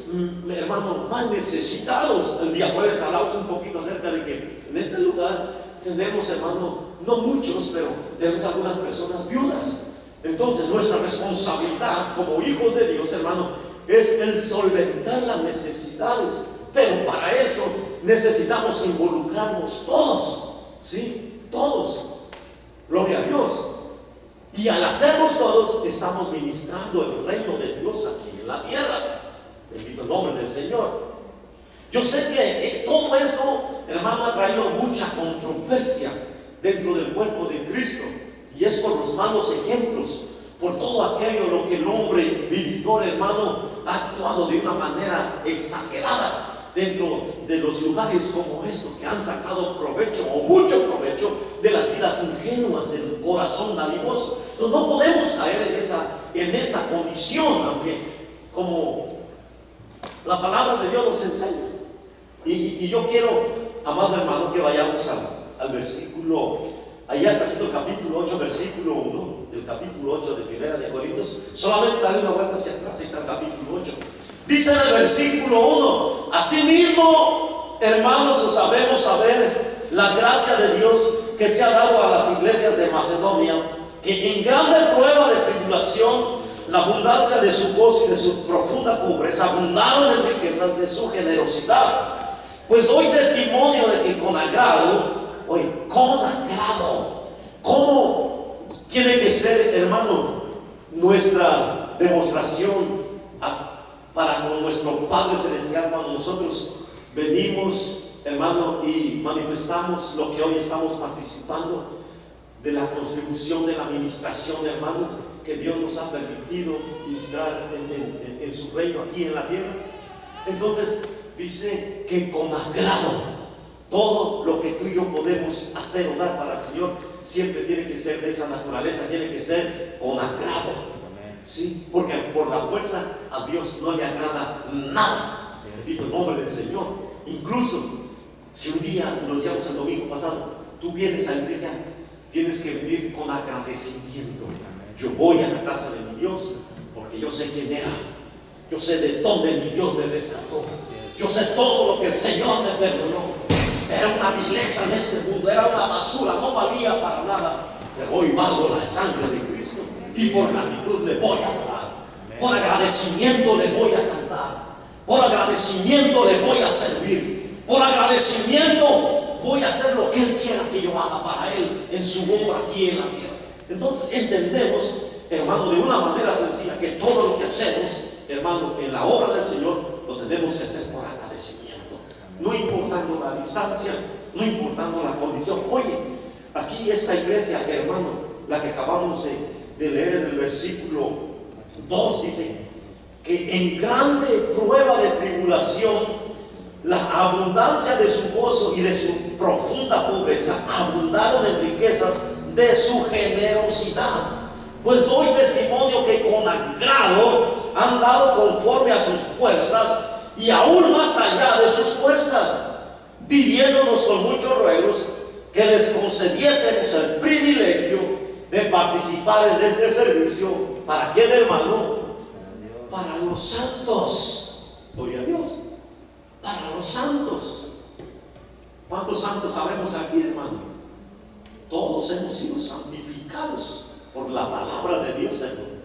hermanos, más necesitados. El día jueves hablamos un poquito acerca de que en este lugar tenemos, hermano, no muchos, pero tenemos algunas personas viudas. Entonces nuestra responsabilidad como hijos de Dios, hermano, es el solventar las necesidades. Pero para eso necesitamos involucrarnos todos, ¿sí? Todos. Gloria a Dios. Y al hacernos todos, estamos ministrando el reino de Dios aquí en la tierra. Bendito el nombre del Señor. Yo sé que todo esto, hermano, ha traído mucha controversia dentro del cuerpo de Cristo. Y es por los malos ejemplos, por todo aquello lo que el hombre vividor, hermano, ha actuado de una manera exagerada dentro de los lugares como estos, que han sacado provecho o mucho provecho de las vidas ingenuas del corazón dadivoso. Entonces no podemos caer en esa condición, aunque como la palabra de Dios nos enseña. Y yo quiero, amado hermano, que vayamos al versículo, allá está siendo el capítulo 8, versículo 1, el capítulo 8 de Primera de Corintios. Solamente darle una vuelta hacia atrás, ahí está el capítulo 8. Dice en el versículo 1: asimismo, hermanos, os sabemos saber la gracia de Dios que se ha dado a las iglesias de Macedonia, que en grande prueba de tribulación, la abundancia de su gozo y de su profunda pobreza abundaron en riquezas de su generosidad. Pues doy testimonio de que con agrado, oye, con agrado, ¿cómo tiene que ser, hermano, nuestra demostración para con nuestro Padre Celestial cuando nosotros venimos, hermano, y manifestamos lo que hoy estamos participando de la contribución de la administración, hermano, que Dios nos ha permitido ministrar en su reino aquí en la tierra? Entonces dice que con agrado todo lo que tú y yo podemos hacer o dar para el Señor siempre tiene que ser de esa naturaleza, tiene que ser con agrado. Sí, porque por la fuerza a Dios no le agrada nada. Bendito el nombre del Señor. Incluso si un día, nos decíamos el domingo pasado, tú vienes a la iglesia, tienes que venir con agradecimiento. Yo voy a la casa de mi Dios porque yo sé quién era, yo sé de dónde mi Dios me rescató, yo sé todo lo que el Señor me perdonó. Era una vileza en este mundo, era una basura, no valía para nada, pero hoy valgo la sangre de Cristo. Y por gratitud le voy a adorar, por agradecimiento le voy a cantar, por agradecimiento le voy a servir, por agradecimiento voy a hacer lo que Él quiera que yo haga para Él en su obra aquí en la tierra. Entonces entendemos, hermano, de una manera sencilla, que todo lo que hacemos, hermano, en la obra del Señor, lo tenemos que hacer por agradecimiento, no importando la distancia, no importando la condición. Oye, aquí esta iglesia, hermano, la que acabamos de leer en el versículo 2, dice que en grande prueba de tribulación, la abundancia de su gozo y de su profunda pobreza abundaron en riquezas de su generosidad. Pues doy testimonio que con agrado han dado conforme a sus fuerzas y aún más allá de sus fuerzas, pidiéndonos con muchos ruegos que les concediésemos el privilegio de participar en este servicio. ¿Para quién, hermano? Para los santos. Gloria a Dios. Para los santos. ¿Cuántos santos sabemos aquí, hermano? Todos hemos sido santificados por la palabra de Dios, Señor.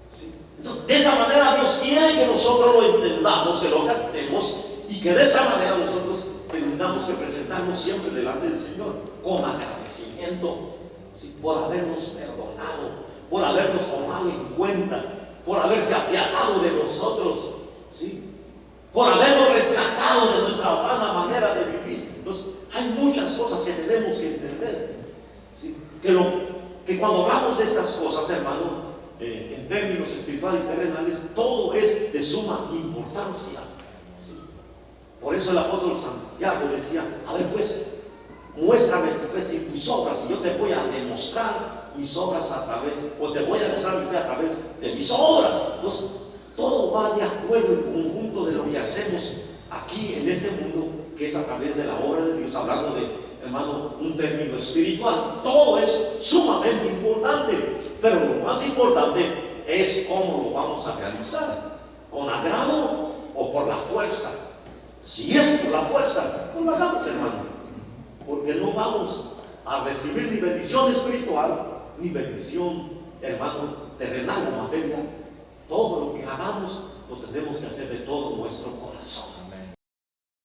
¿Sí? Entonces, de esa manera Dios quiere que nosotros lo entendamos, que lo captemos, y que de esa manera nosotros tengamos que presentarnos siempre delante del Señor con agradecimiento. Sí, por habernos perdonado, por habernos tomado en cuenta, por haberse apiadado de nosotros. ¿Sí? por habernos rescatado de nuestra vana manera de vivir. Entonces, hay muchas cosas que tenemos que entender, ¿sí? Que cuando hablamos de estas cosas, hermano, en términos espirituales y terrenales, todo es de suma importancia, ¿sí? Por eso el apóstol Santiago decía: a ver, pues, muéstrame tu fe sin tus obras, y yo te voy a demostrar mis obras a través, o te voy a demostrar mi fe a través de mis obras. Entonces, todo va de acuerdo en conjunto de lo que hacemos aquí en este mundo, que es a través de la obra de Dios, hablando de, hermano, un término espiritual. Todo es sumamente importante, pero lo más importante es cómo lo vamos a realizar, con agrado o por la fuerza. Si es por la fuerza, no lo hagamos, hermano, porque no vamos a recibir ni bendición espiritual ni bendición, hermano, terrenal o material. Todo lo que hagamos lo tenemos que hacer de todo nuestro corazón.